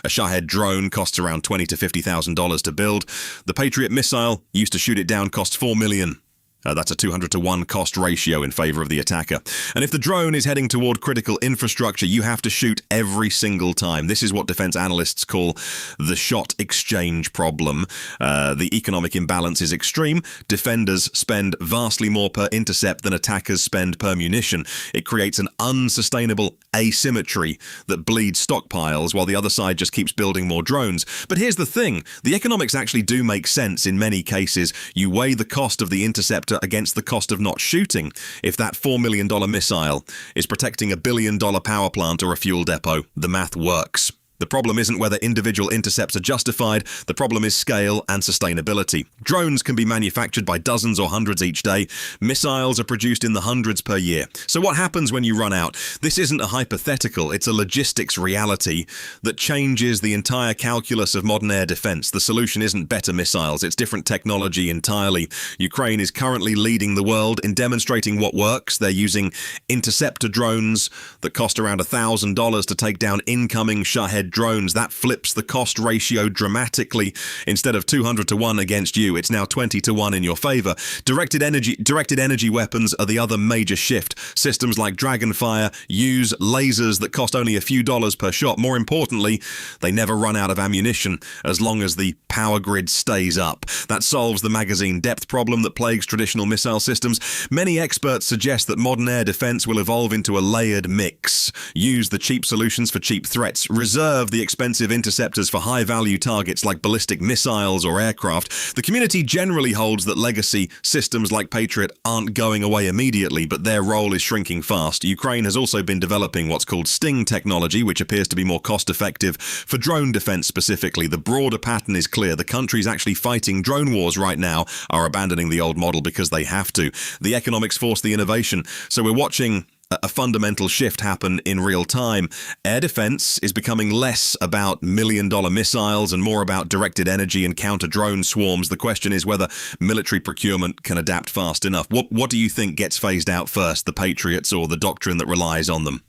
A Shahed drone costs around $20,000 to $50,000 to build. The Patriot missile, used to shoot it down, costs $4 million. That's a 200 to 1 cost ratio in favor of the attacker. And if the drone is heading toward critical infrastructure, you have to shoot every single time. This is what defense analysts call the shot exchange problem. The economic imbalance is extreme. Defenders spend vastly more per intercept than attackers spend per munition. It creates an unsustainable asymmetry that bleeds stockpiles while the other side just keeps building more drones. But here's the thing. The economics actually do make sense in many cases. You weigh the cost of the interceptor against the cost of not shooting. If that $4 million missile is protecting a $1 billion power plant or a fuel depot, the math works. The problem isn't whether individual intercepts are justified, the problem is scale and sustainability. Drones can be manufactured by dozens or hundreds each day. Missiles are produced in the hundreds per year. So what happens when you run out? This isn't a hypothetical, it's a logistics reality that changes the entire calculus of modern air defense. The solution isn't better missiles, it's different technology entirely. Ukraine is currently leading the world in demonstrating what works. They're using Interceptor drones that cost around $1,000 to take down incoming Shahed drones. That flips the cost ratio dramatically. Instead of 200 to 1 against you, it's now 20 to 1 in your favor. Directed energy weapons are the other major shift. Systems like Dragonfire use lasers that cost only a few dollars per shot. More importantly, they never run out of ammunition as long as the power grid stays up. That solves the magazine depth problem that plagues traditional missile systems. Many experts suggest that modern air defense will evolve into a layered mix. Use the cheap solutions for cheap threats. Reserve the expensive interceptors for high-value targets like ballistic missiles or aircraft. The community generally holds that legacy systems like Patriot aren't going away immediately, but their role is shrinking fast. Ukraine has also been developing what's called Sting technology, which appears to be more cost-effective for drone defense specifically. The broader pattern is clear. The countries actually fighting drone wars right now are abandoning the old model because they have to. The economics force the innovation. So we're watching a fundamental shift happen in real time. Air defense is becoming less about million-dollar missiles and more about directed energy and counter-drone swarms. The question is whether military procurement can adapt fast enough. What do you think gets phased out first, the Patriots or the doctrine that relies on them?